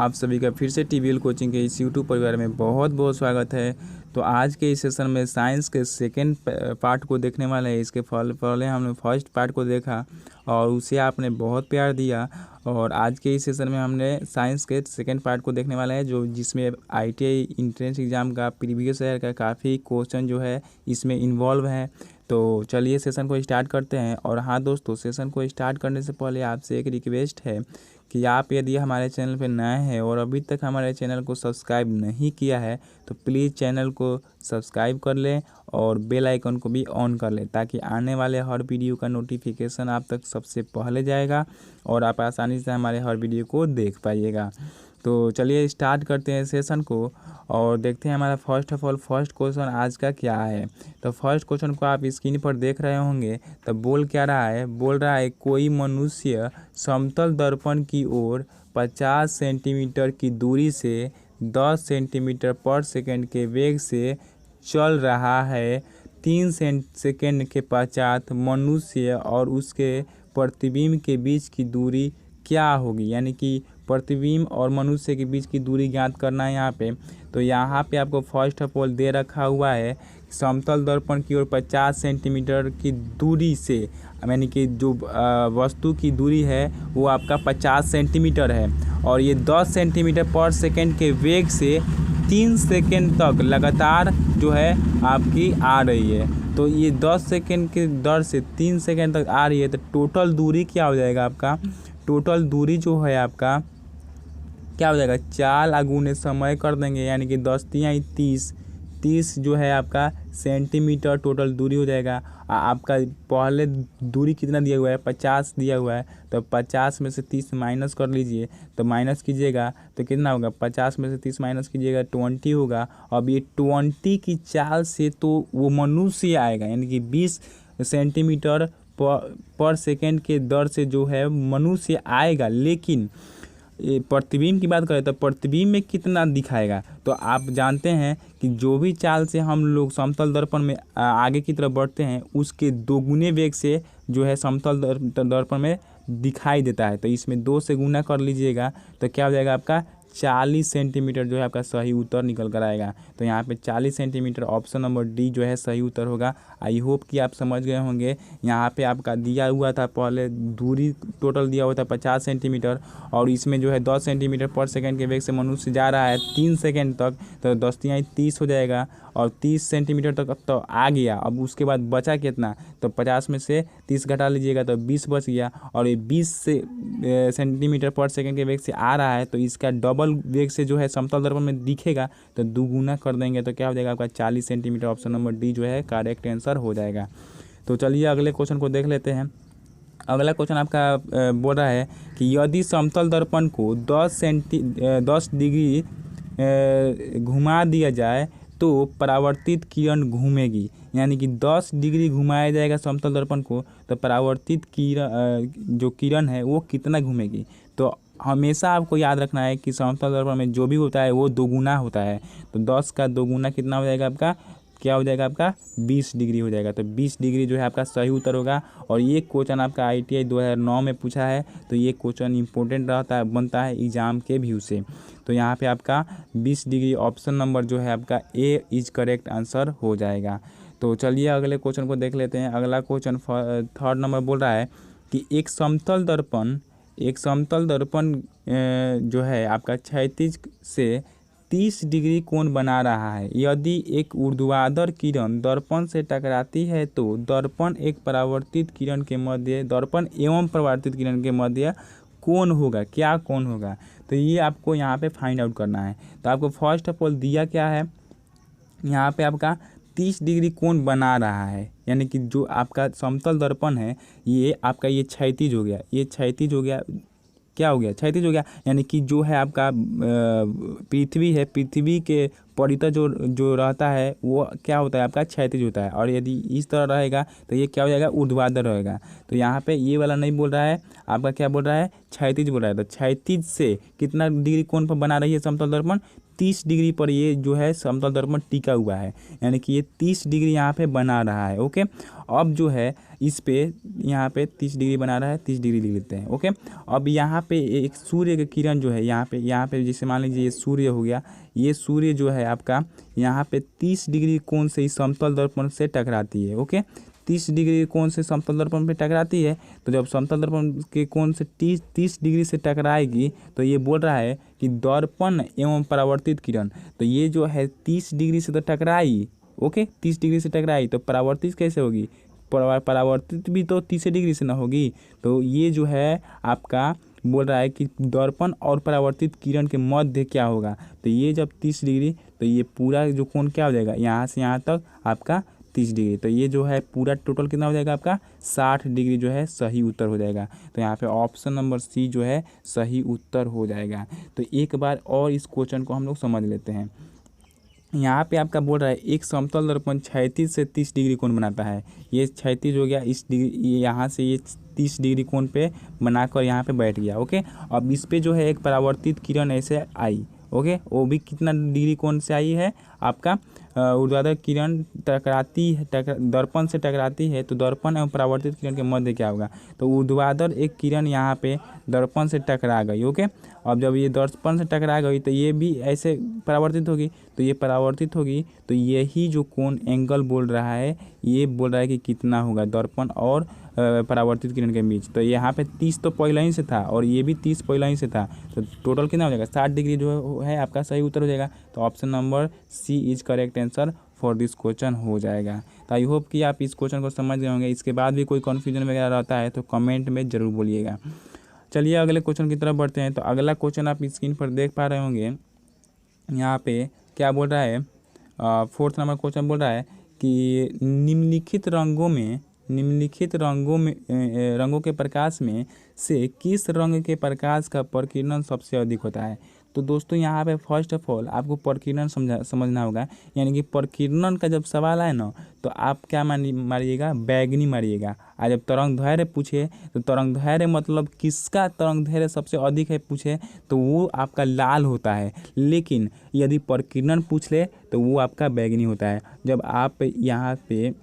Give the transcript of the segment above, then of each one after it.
आप सभी का फिर से टीवीएल कोचिंग के इस यूट्यूब परिवार में बहुत बहुत स्वागत है। तो आज के इस सेशन में साइंस के सेकेंड पार्ट को देखने वाले हैं। इसके पहले हमने फर्स्ट पार्ट को देखा और उसे आपने बहुत प्यार दिया, और आज के इस सेशन में हमने साइंस के सेकेंड पार्ट को देखने वाला है जिसमें ITI इंट्रेंस एग्ज़ाम का प्रीवियस ईयर का काफ़ी क्वेश्चन जो है इसमें इन्वॉल्व है। तो चलिए सेशन को स्टार्ट करते हैं। और हाँ दोस्तों, सेशन को स्टार्ट करने से पहले आपसे एक रिक्वेस्ट है कि आप यदि हमारे चैनल पर नए हैं और अभी तक हमारे चैनल को सब्सक्राइब नहीं किया है तो प्लीज़ चैनल को सब्सक्राइब कर लें और बेल आइकन को भी ऑन कर लें, ताकि आने वाले हर वीडियो का नोटिफिकेशन आप तक सबसे पहले जाएगा और आप आसानी से हमारे हर वीडियो को देख पाइएगा। तो चलिए स्टार्ट करते हैं सेशन को और देखते हैं हमारा फर्स्ट क्वेश्चन आज का क्या है। तो फर्स्ट क्वेश्चन को आप स्क्रीन पर देख रहे होंगे। तो बोल क्या रहा है, बोल रहा है कोई मनुष्य समतल दर्पण की ओर 50 सेंटीमीटर की दूरी से 10 सेंटीमीटर पर सेकंड के वेग से चल रहा है। 3 सेकंड के पश्चात मनुष्य और उसके प्रतिबिंब के बीच की दूरी क्या होगी, यानी कि प्रतिबिंब और मनुष्य के बीच की दूरी ज्ञात करना है यहाँ पे। तो यहाँ पे आपको फर्स्ट ऑफ ऑल दे रखा हुआ है समतल दर्पण की ओर 50 सेंटीमीटर की दूरी से, यानी कि जो वस्तु की दूरी है वो आपका 50 सेंटीमीटर है, और ये 10 सेंटीमीटर पर सेकंड के वेग से 3 सेकंड तक लगातार जो है आपकी आ रही है। तो ये 10 सेकंड के दर से 3 सेकंड तक आ रही है। तो टोटल दूरी क्या हो जाएगा आपका, टोटल दूरी जो है आपका क्या हो जाएगा, 4 गुने समय कर देंगे, यानी कि 10 तिहाई 30 जो है आपका सेंटीमीटर टोटल दूरी हो जाएगा। आपका पहले दूरी कितना दिया हुआ है, 50 दिया हुआ है। तो 50 में से 30 माइनस कर लीजिए। तो माइनस कीजिएगा तो कितना होगा, 50 में से 30 माइनस कीजिएगा 20 होगा। अब ये 20 की चाल से तो वो मनुष्य आएगा, यानी कि 20 सेंटीमीटर पर सेकेंड के दर से जो है मनुष्य आएगा। लेकिन प्रतिबिंब की बात करें तो प्रतिबिंब में कितना दिखाएगा, तो आप जानते हैं कि जो भी चाल से हम लोग समतल दर्पण में आगे की तरफ बढ़ते हैं उसके 2 गुने वेग से जो है समतल दर्पण में दिखाई देता है। तो इसमें 2 से गुना कर लीजिएगा तो क्या हो जाएगा आपका 40 सेंटीमीटर जो है आपका सही उत्तर निकल कर आएगा। तो यहाँ पे 40 सेंटीमीटर ऑप्शन नंबर डी जो है सही उत्तर होगा। आई होप कि आप समझ गए होंगे। यहाँ पे आपका दिया हुआ था पहले दूरी टोटल दिया हुआ था 50 सेंटीमीटर, और इसमें जो है 10 सेंटीमीटर पर सेकंड के वेग से मनुष्य जा रहा है 3 सेकंड तक। तो 10 तिहाई 30 हो जाएगा, और 30 सेंटीमीटर तक अब तो आ गया। अब उसके बाद बचा कितना, तो 50 में से 30 घटा लीजिएगा तो 20 बच गया, और ये 20 सेंटीमीटर पर सेकंड के वेग से आ रहा है। तो इसका डबल वेग से जो है समतल दर्पण में दिखेगा, तो दुगुना कर देंगे तो क्या हो जाएगा आपका 40 सेंटीमीटर। ऑप्शन नंबर डी जो है करेक्ट आंसर हो जाएगा। तो चलिए अगले क्वेश्चन को देख लेते हैं। अगला क्वेश्चन आपका बोल रहा है कि यदि समतल दर्पण को 10 डिग्री घुमा दिया जाए तो परावर्तित किरण घूमेगी, यानी कि 10 डिग्री घुमाया जाएगा समतल दर्पण को, तो परावर्तित किरण जो किरण है वो कितना घूमेगी। तो हमेशा आपको याद रखना है कि समतल दर्पण में जो भी होता है वो 2 गुना होता है। तो 10 का 2 गुना कितना हो जाएगा आपका, क्या हो जाएगा आपका 20 डिग्री हो जाएगा। तो 20 डिग्री जो है आपका सही उत्तर होगा। और ये क्वेश्चन आपका ITI 2009 में पूछा है, तो ये क्वेश्चन इंपॉर्टेंट रहता है, बनता है एग्जाम के व्यू से। तो यहाँ पे आपका 20 डिग्री ऑप्शन नंबर जो है आपका ए इज करेक्ट आंसर हो जाएगा। तो चलिए अगले क्वेश्चन को देख लेते हैं। अगला क्वेश्चन थर्ड नंबर बोल रहा है कि एक समतल दर्पण जो है आपका क्षैतिज से 30 डिग्री कोण बना रहा है। यदि एक ऊर्ध्वाधर किरण दर्पण से टकराती है तो दर्पण एवं परावर्तित किरण के मध्य कोण होगा, क्या कोण होगा। तो ये आपको यहाँ पे फाइंड आउट करना है। तो आपको फर्स्ट ऑफ ऑल दिया क्या है, यहाँ पे आपका 30 डिग्री कोण बना रहा है, यानी कि जो आपका समतल दर्पण है ये आपका ये क्षैतिज हो गया, ये क्षैतिज हो गया, क्या हो गया क्षैतिज हो गया, यानी कि जो है आपका पृथ्वी है, पृथ्वी के परितः जो रहता है वो क्या होता है आपका क्षैतिज होता है। और यदि इस तरह रहेगा तो ये क्या हो जाएगा ऊर्ध्वाधर रहेगा। तो यहाँ पे ये वाला नहीं बोल रहा है, आपका क्या बोल रहा है क्षैतिज बोल रहा है। तो क्षैतिज से कितना डिग्री कोण पर बना रही है समतल दर्पण, 30 डिग्री पर ये जो है समतल दर्पण टिका हुआ है, यानी कि ये 30 डिग्री यहाँ पे बना रहा है। ओके, अब जो है इस पे यहाँ पे 30 डिग्री बना रहा है, 30 डिग्री लिख लेते हैं। ओके, अब यहाँ पे एक सूर्य की किरण जो है यहाँ पे जैसे मान लीजिए ये सूर्य हो गया, ये सूर्य जो है आपका यहाँ पे 30 डिग्री कोण से इस समतल दर्पण से टकराती है। ओके, 30 डिग्री कोण से समतल दर्पण पे टकराती है। तो जब समतल दर्पण के कोण से 30 डिग्री से टकराएगी तो ये बोल रहा है कि दर्पण एवं परावर्तित किरण, तो ये जो है 30 डिग्री से तो टकराई। ओके, 30 डिग्री से टकराई तो परावर्तित कैसे होगी, परावर्तित भी तो 30 डिग्री से ना होगी। तो ये जो है आपका बोल रहा है कि दर्पण और परावर्तित किरण के मध्य क्या होगा, तो ये जब 30 डिग्री तो ये पूरा जो कोण क्या हो जाएगा, यहाँ से यहाँ तक आपका 30 डिग्री, तो ये जो है पूरा टोटल कितना हो जाएगा आपका 60 डिग्री जो है सही उत्तर हो जाएगा। तो यहाँ पे ऑप्शन नंबर सी जो है सही उत्तर हो जाएगा। तो एक बार और इस क्वेश्चन को हम लोग समझ लेते हैं। यहाँ पे आपका बोल रहा है एक समतल दर्पण क्षैतिज से 30 डिग्री कोण बनाता है। ये क्षैतिज हो गया, इस डिग्री यहाँ से ये 30 डिग्री कोण पे बनाकर यहाँ पे बैठ गया। ओके, अब इस पे जो है एक परावर्तित किरण ऐसे आई। ओके, वो भी कितना डिग्री कोण से आई है आपका, ऊर्ध्वाधर किरण टकराती है, दर्पण से टकराती है, तो दर्पण एवं परावर्तित किरण के मध्य क्या होगा, तो ऊर्ध्वाधर एक किरण यहाँ पे दर्पण से टकरा गई। ओके, अब जब ये दर्पण से टकरा गई तो ये भी ऐसे परावर्तित होगी, तो ये परावर्तित होगी, तो यही जो कोण एंगल बोल रहा है ये बोल रहा है कि कितना होगा दर्पण और परावर्तित किरण के बीच। तो यहाँ पे 30 तो पहले ही से था और ये भी 30 पहले ही से था, तो टोटल कितना हो जाएगा 60 डिग्री जो है आपका सही उत्तर हो जाएगा। तो option number C is correct answer for this question हो जाएगा। तो आई होप कि आप इस क्वेश्चन को समझ गए होंगे। इसके बाद भी कोई कन्फ्यूजन वगैरह रहता है तो कमेंट में ज़रूर बोलिएगा। चलिए अगले क्वेश्चन की तरफ बढ़ते हैं। तो अगला क्वेश्चन आप स्क्रीन पर देख पा रहे होंगे, यहाँ पे क्या बोल रहा है, 4th नंबर क्वेश्चन बोल रहा है कि निम्नलिखित रंगों के प्रकाश में से किस रंग के प्रकाश का प्रकीर्णन सबसे अधिक होता है। तो दोस्तों यहाँ पे फर्स्ट ऑफ ऑल आपको प्रकीर्णन समझना होगा, यानी कि प्रकीर्णन का जब सवाल आए ना तो आप क्या मारिएगा, बैगनी मारिएगा। आज जब तरंग दैर्घ्य पूछे तो तरंग दैर्घ्य मतलब किसका तरंग दैर्घ्य सबसे अधिक है पूछे तो वो आपका लाल होता है, लेकिन यदि प्रकीर्णन पूछ ले तो वो आपका बैगनी होता है। जब आप यहाँ पे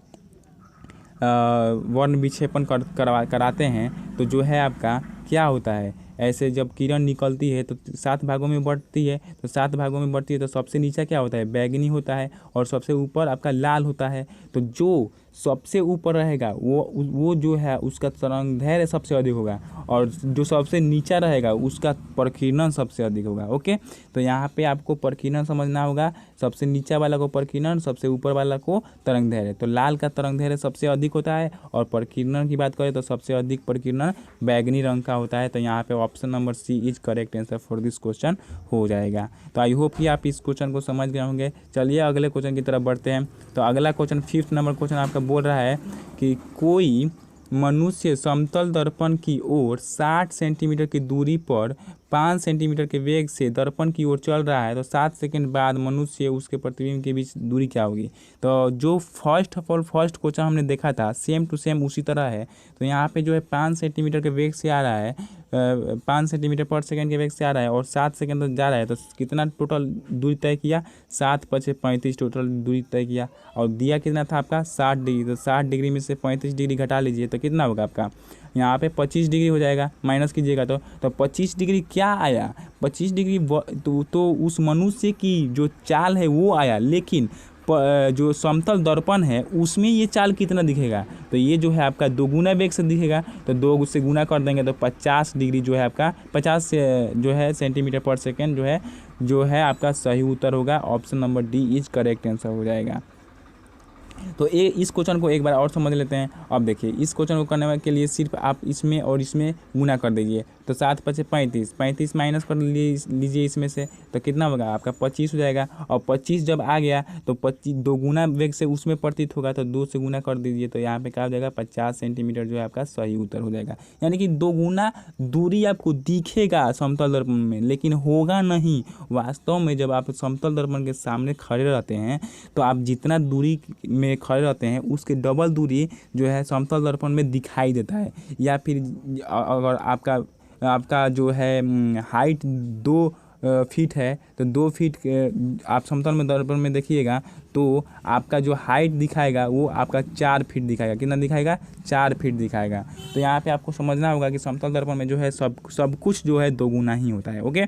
वर्ण विक्षेपण कराते हैं तो जो है आपका क्या होता है, ऐसे जब किरण निकलती है तो 7 भागों में बढ़ती है, तो 7 भागों में बढ़ती है तो सबसे नीचे क्या होता है, बैगनी होता है और सबसे ऊपर आपका लाल होता है। तो जो सबसे ऊपर रहेगा वो जो है उसका तरंग दैर्घ्य सबसे अधिक होगा और जो सबसे नीचा रहेगा उसका प्रकीर्णन सबसे अधिक होगा। ओके, तो यहाँ पे आपको प्रकीर्णन समझना होगा, सबसे नीचा वाला को प्रकीर्णन, सबसे ऊपर वाला को तरंग दैर्घ्य। तो लाल का तरंग दैर्घ्य सबसे अधिक होता है और प्रकीर्णन की बात करें तो सबसे अधिक प्रकीर्णन बैगनी रंग का होता है। तो यहाँ पे option number C is correct answer for this question हो जाएगा। तो आई होप कि आप इस क्वेश्चन को समझ गए होंगे। चलिए अगले क्वेश्चन की तरफ बढ़ते हैं। तो अगला क्वेश्चन 5th नंबर क्वेश्चन आपका बोल रहा है कि कोई मनुष्य समतल दर्पण की ओर 60 सेंटीमीटर की दूरी पर 5 सेंटीमीटर के वेग से दर्पण की ओर चल रहा है, तो 7 सेकंड बाद मनुष्य उसके प्रतिबिंब के बीच दूरी क्या होगी। तो जो फर्स्ट क्वेश्चन हमने देखा था सेम टू सेम उसी तरह है। तो यहाँ पे जो है 5 सेंटीमीटर के वेग से आ रहा है, 5 सेंटीमीटर पर सेकंड के वेग से आ रहा है और 7 सेकंड तक जा रहा है, तो कितना टोटल दूरी तय किया, 7 × 5 = 35 टोटल दूरी तय किया और दिया कितना था आपका 60 डिग्री। तो 60 डिग्री में से 35 डिग्री घटा लीजिए तो कितना होगा आपका, यहाँ पे 25 डिग्री हो जाएगा, माइनस कीजिएगा तो 25 डिग्री क्या आया, 25 डिग्री तो उस मनुष्य की जो चाल है वो आया, लेकिन जो समतल दर्पण है उसमें ये चाल कितना दिखेगा, तो ये जो है आपका 2 गुना वेग से दिखेगा। तो 2 से गुना कर देंगे तो 50 डिग्री जो है आपका 50 जो है सेंटीमीटर पर सेकेंड जो है आपका सही उत्तर होगा। Option number D is correct answer हो जाएगा। तो इस क्वेश्चन को एक बार और समझ लेते हैं। अब देखिए इस क्वेश्चन को करने के लिए सिर्फ आप इसमें और इसमें गुना कर दीजिए, तो 7 × 5 = 35 माइनस कर लीजिए इसमें से, तो कितना होगा आपका 25 हो जाएगा। और 25 जब आ गया तो 25 2 गुना वेग से उसमें प्रतीत होगा, तो 2 से गुना कर दीजिए, तो यहाँ पे क्या हो जाएगा 50 सेंटीमीटर जो है आपका सही उत्तर हो जाएगा। यानी कि 2 गुना दूरी आपको दिखेगा समतल दर्पण में, लेकिन होगा नहीं। वास्तव में जब आप समतल दर्पण के सामने खड़े रहते हैं तो आप जितना दूरी में खड़े रहते हैं उसके डबल दूरी जो है समतल दर्पण में दिखाई देता है। या फिर अगर आपका जो है हाइट 2 फीट है तो 2 फीट आप समतल में दर्पण में देखिएगा तो आपका जो हाइट दिखाएगा वो आपका 4 फीट दिखाएगा। कितना दिखाएगा? 4 फीट दिखाएगा। तो यहाँ पे आपको समझना होगा कि समतल दर्पण में जो है सब कुछ जो है दोगुना ही होता है। ओके,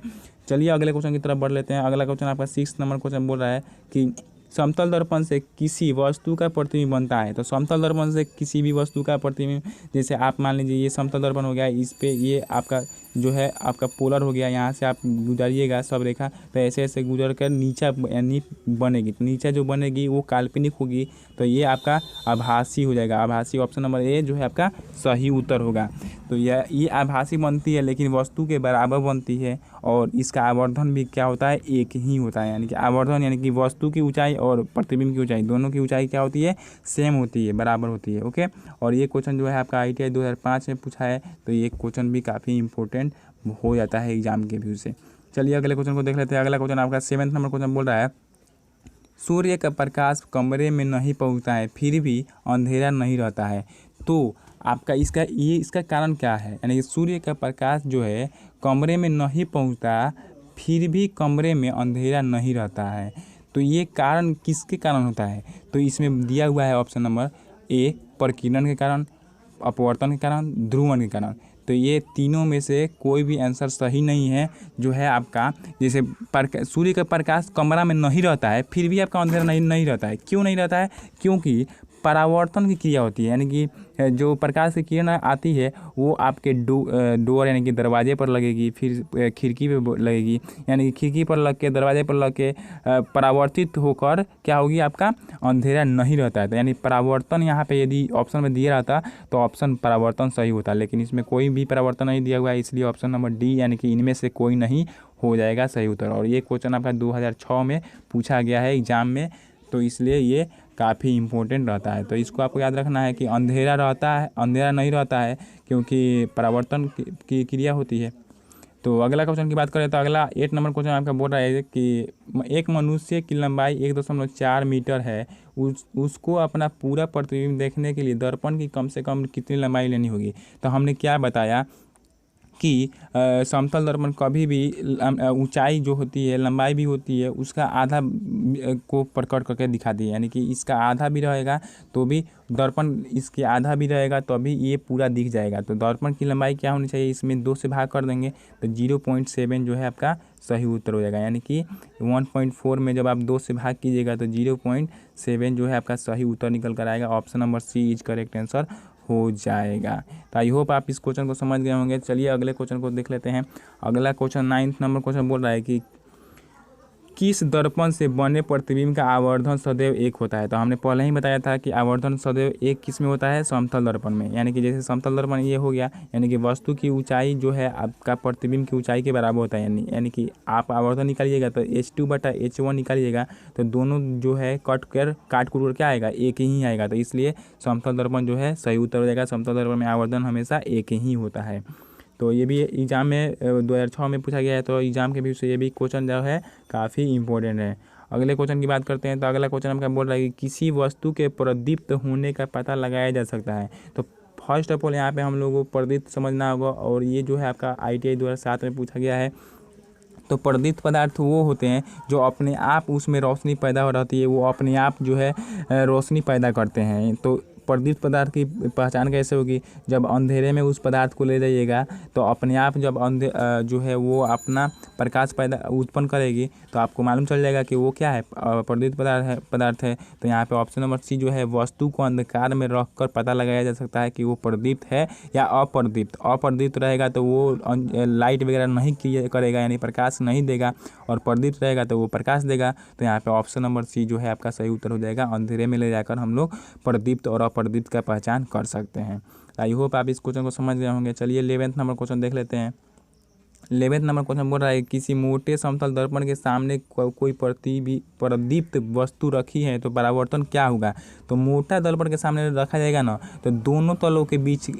चलिए अगले क्वेश्चन की तरफ बढ़ लेते हैं। अगला क्वेश्चन आपका 6 नंबर क्वेश्चन बोल रहा है कि समतल दर्पण से किसी वस्तु का प्रतिबिंब बनता है। तो समतल दर्पण से किसी भी वस्तु का प्रतिबिंब, जैसे आप मान लीजिए ये समतल दर्पण हो गया, इस पे ये आपका जो है आपका पोलर हो गया, यहाँ से आप गुजरिएगा सब रेखा, तो ऐसे ऐसे गुजर कर नीचा यानी बनेगी। तो नीचा जो बनेगी वो काल्पनिक होगी, तो ये आपका आभासी हो जाएगा। आभासी ऑप्शन नंबर ए जो है आपका सही उत्तर होगा। तो ये आभासी बनती है लेकिन वस्तु के बराबर बनती है और इसका आवर्धन भी क्या होता है? एक ही होता है। यानी कि आवर्धन यानी कि वस्तु की ऊंचाई और प्रतिबिंब की ऊंचाई दोनों की ऊंचाई क्या होती है? सेम होती है, बराबर होती है। ओके, और ये क्वेश्चन जो है आपका ITI 2005 में पूछा है, तो ये क्वेश्चन भी काफ़ी इंपॉर्टेंट हो जाता है एग्जाम के व्यू से। चलिए अगले क्वेश्चन को देख लेते हैं। अगला क्वेश्चन आपका 7 नंबर क्वेश्चन बोल रहा है, सूर्य का प्रकाश कमरे में नहीं पहुंचता है फिर भी अंधेरा नहीं रहता है। तो आपका इसका कारण क्या है? यानी कि सूर्य का प्रकाश जो है कमरे में नहीं पहुंचता फिर भी कमरे में अंधेरा नहीं रहता है। तो ये कारण किसके कारण होता है? तो इसमें दिया हुआ है ऑप्शन नंबर ए, प्रकीर्णन के कारण, अपवर्तन के कारण, ध्रुवण के कारण। तो ये तीनों में से कोई भी आंसर सही नहीं है। जो है आपका जैसे सूर्य का प्रकाश कमरा में नहीं रहता है फिर भी आपका अंधेरा नहीं रहता है। क्यों नहीं रहता है? क्योंकि परावर्तन की क्रिया होती है। यानी कि जो प्रकाश की किरण आती है वो आपके डोर यानी कि दरवाजे पर लगेगी, फिर खिड़की पे लगेगी, यानी कि खिड़की पर लग के, दरवाजे पर लग के परावर्तित होकर क्या होगी? आपका अंधेरा नहीं रहता है। तो यानी परावर्तन यहाँ पे यदि ऑप्शन में दिया रहता तो ऑप्शन परावर्तन सही होता, लेकिन इसमें कोई भी परावर्तन नहीं दिया हुआ है, इसलिए ऑप्शन नंबर डी यानी कि इनमें से कोई नहीं हो जाएगा सही उत्तर। और ये क्वेश्चन आपका 2006 में पूछा गया है एग्जाम में, तो इसलिए ये काफ़ी इम्पोर्टेंट रहता है। तो इसको आपको याद रखना है कि अंधेरा रहता है, अंधेरा नहीं रहता है क्योंकि परावर्तन की क्रिया होती है। तो अगला क्वेश्चन की बात करें तो अगला 8 नंबर क्वेश्चन आपका बोल रहा है कि एक मनुष्य की लंबाई 1.4 मीटर है, उसको अपना पूरा प्रतिबिंब देखने के लिए दर्पण की कम से कम कितनी लंबाई लेनी होगी। तो हमने क्या बताया कि समतल दर्पण कभी भी ऊंचाई जो होती है, लंबाई भी होती है, उसका आधा को प्रकट करके दिखा दी। यानी कि इसका आधा भी रहेगा तो भी दर्पण इसके आधा भी रहेगा तो अभी ये पूरा दिख जाएगा। तो दर्पण की लंबाई क्या होनी चाहिए? इसमें 2 से भाग कर देंगे तो 0.7 जो है आपका सही उत्तर हो जाएगा। यानी कि 1.4 में जब आप 2 से भाग कीजिएगा तो 0.7 जो है आपका सही उत्तर निकल कर आएगा। Option number C is correct answer हो जाएगा। तो आई होप आप इस क्वेश्चन को समझ गए होंगे। चलिए अगले क्वेश्चन को देख लेते हैं। अगला क्वेश्चन 9 नंबर क्वेश्चन बोल रहा है कि किस दर्पण से बने प्रतिबिंब का आवर्धन सदैव एक होता है। तो हमने पहले ही बताया था कि आवर्धन सदैव एक किस में होता है? समतल दर्पण में। यानी कि जैसे समतल दर्पण ये हो गया, यानी कि वस्तु की ऊंचाई जो है आपका प्रतिबिंब की ऊंचाई के बराबर होता है। यानी कि आप आवर्धन निकालिएगा तो H2/H1 निकालिएगा तो दोनों जो है काट कर क्या आएगा? एक ही आएगा। तो इसलिए समतल दर्पण जो है सही उत्तर हो जाएगा। समतल दर्पण में आवर्धन हमेशा एक ही होता है। तो ये भी एग्ज़ाम में 2006 में पूछा गया है, तो एग्ज़ाम के व्यू से ये भी क्वेश्चन जो है काफ़ी इंपॉर्टेंट है। अगले क्वेश्चन की बात करते हैं। तो अगला क्वेश्चन हमका बोल रहा है कि किसी वस्तु के प्रदीप्त होने का पता लगाया जा सकता है। तो फर्स्ट ऑफ ऑल यहाँ पे हम लोगों को प्रदीप्त समझना होगा, और ये जो है आपका ITI 2007 में पूछा गया है। तो प्रदीप्त पदार्थ वो होते हैं जो अपने आप उसमें रोशनी पैदा हो रहती है, वो अपने आप जो है रोशनी पैदा करते हैं। तो प्रदीप्त पदार्थ की पहचान कैसे होगी? जब अंधेरे में उस पदार्थ को ले जाइएगा तो अपने आप जब जो है वो अपना प्रकाश पैदा उत्पन्न करेगी तो आपको मालूम चल जाएगा कि वो क्या है? प्रदीप्त पदार्थ है। तो यहाँ पे ऑप्शन नंबर सी जो है, वस्तु को अंधकार में रख कर पता लगाया जा सकता है कि वो प्रदीप्त है या अप्रदीप्त। अप्रदीप्त रहेगा तो वो लाइट वगैरह नहीं करेगा, यानी प्रकाश नहीं देगा, और प्रदीप्त रहेगा तो वो प्रकाश देगा। तो यहाँ पे ऑप्शन नंबर सी जो है आपका सही उत्तर हो जाएगा। अंधेरे में ले जाकर हम लोग प्रदीप्त और अप्रदीप्त का पहचान कर सकते हैं। आई होप आप इस क्वेश्चन को समझ गए होंगे। चलिए 11th नंबर क्वेश्चन देख लेते हैं। 11th नंबर क्वेश्चन बोल रहा है किसी मोटे समतल दर्पण के सामने कोई प्रदीप्त वस्तु रखी है तो परावर्तन क्या होगा? तो मोटा दर्पण के सामने रखा जाएगा ना तो दोनों तलों के बीच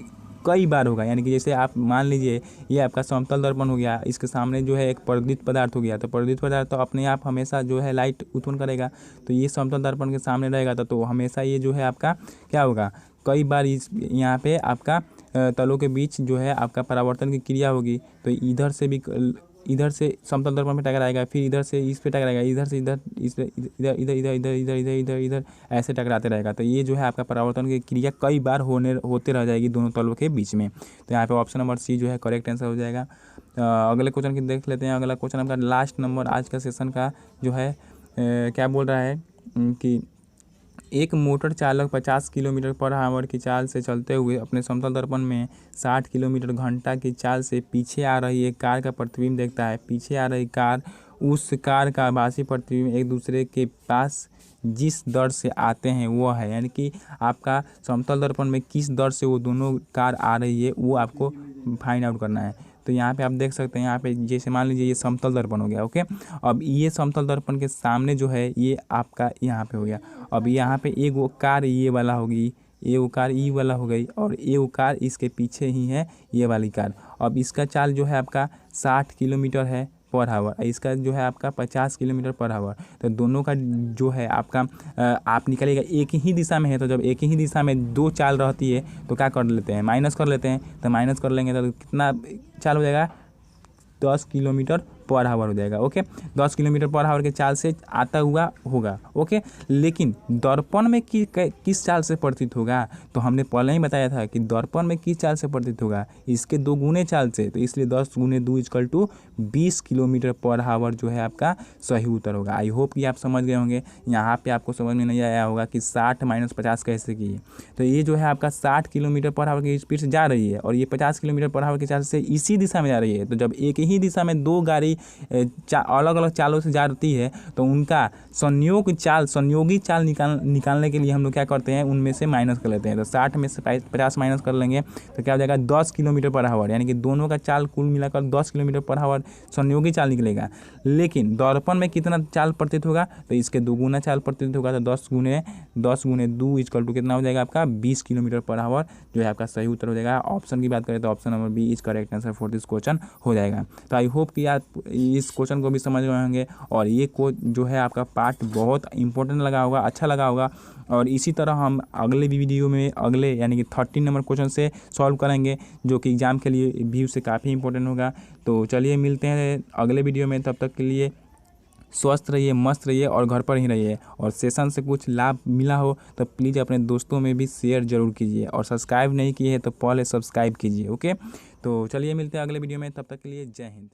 कई बार होगा। यानी कि जैसे आप मान लीजिए ये आपका समतल दर्पण हो गया, इसके सामने जो है एक प्रदीप्त पदार्थ हो गया, तो प्रदीप्त पदार्थ तो अपने आप हमेशा जो है लाइट उत्पन्न करेगा। तो ये समतल दर्पण के सामने रहेगा तो हमेशा ये जो है आपका क्या होगा? कई बार यहाँ पे आपका तलों के बीच जो है आपका परावर्तन की क्रिया होगी। तो इधर से भी इधर से समतल दर्पण पे टकराएगा, फिर इधर से इस पे टकराएगा, इधर से इधर, इधर इधर इधर इधर इधर इधर इधर इधर इधर ऐसे टकराते रहेगा। तो ये जो है आपका परावर्तन की क्रिया कई बार होते रह जाएगी दोनों तलों के बीच में। तो यहाँ पे ऑप्शन नंबर सी जो है करेक्ट आंसर हो जाएगा। अगले क्वेश्चन की देख लेते हैं। अगला क्वेश्चन आपका लास्ट नंबर आज का सेशन का जो है क्या बोल रहा है कि एक मोटर चालक 50 किलोमीटर पर आवर की चाल से चलते हुए अपने समतल दर्पण में 60 किलोमीटर घंटा की चाल से पीछे आ रही एक कार का प्रतिबिंब देखता है। पीछे आ रही कार उस कार का आभासी प्रतिबिंब एक दूसरे के पास जिस दर से आते हैं वो है, यानी कि आपका समतल दर्पण में किस दर से वो दोनों कार आ रही है वो आपको फाइंड आउट करना है। तो यहाँ पे आप देख सकते हैं, यहाँ पे जैसे मान लीजिए ये समतल दर्पण हो गया। ओके, अब ये समतल दर्पण के सामने जो है ये आपका यहाँ पे हो गया। अब यहाँ पे एक वो कार ये वाला होगी, ये वो कार ई वाला हो गई, और ये वो कार इसके पीछे ही है ये वाली कार। अब इसका चाल जो है आपका 60 किलोमीटर है पर आवर, इसका जो है आपका 50 किलोमीटर पर आवर। तो दोनों का जो है आपका आप निकलेगा एक ही दिशा में है। तो जब एक ही दिशा में दो चाल रहती है तो क्या कर लेते हैं, माइनस कर लेते हैं। तो माइनस कर लेंगे तो कितना चाल हो जाएगा, 10 किलोमीटर पर आवर हो जाएगा। ओके, 10 किलोमीटर पर आवर के चाल से आता हुआ होगा। ओके, लेकिन दर्पण में किस चाल से प्रतीत होगा, तो हमने पहले ही बताया था कि दर्पण में किस चाल से प्रतीत होगा, इसके 2 गुने चाल से। तो इसलिए 10 गुने 2 = 20 किलोमीटर पर आवर जो है आपका सही उत्तर होगा। आई होप कि आप समझ गए होंगे। यहाँ पे आपको समझ में नहीं आया होगा कि 60 - 50 कैसे की। तो ये जो है आपका 60 किलोमीटर पर आवर की स्पीड से जा रही है और ये 50 किलोमीटर पर आवर की चाल से इसी दिशा में जा रही है। तो जब एक ही दिशा में दो गाड़ी अलग अलग चालों से जाती है तो उनका संयोगी चाल निकालने के लिए हम लोग क्या करते हैं, उनमें से माइनस कर लेते हैं। तो 60 में से 50 माइनस कर लेंगे तो क्या हो जाएगा, 10 किलोमीटर पर आवर, यानी कि दोनों का चाल कुल मिलाकर 10 किलोमीटर पर आवर संयोगी चाल निकलेगा। लेकिन दर्पण में कितना चाल प्रतीत होगा, तो इसके 2 गुना चाल प्रतीत होगा। तो 10 गुने 2 = कितना हो जाएगा आपका 20 किलोमीटर पर आवर जो है आपका सही उत्तर हो जाएगा। ऑप्शन की बात करें तो option number B is correct answer for this question हो जाएगा। तो आई होप कि आप इस क्वेश्चन को भी समझ गए होंगे और ये जो है आपका पार्ट बहुत इंपॉर्टेंट लगा होगा, अच्छा लगा होगा। और इसी तरह हम अगले वीडियो में अगले यानी कि 13 नंबर क्वेश्चन से सॉल्व करेंगे जो कि एग्जाम के लिए व्यू से काफ़ी इंपॉर्टेंट होगा। तो चलिए मिलते हैं अगले वीडियो में, तब तक के लिए स्वस्थ रहिए, मस्त रहिए और घर पर ही रहिए। और सेशन से कुछ लाभ मिला हो तो प्लीज़ अपने दोस्तों में भी शेयर जरूर कीजिए और सब्सक्राइब नहीं किए हैं तो पहले सब्सक्राइब कीजिए। ओके, तो चलिए मिलते हैं अगले वीडियो में, तब तक के लिए जय हिंद।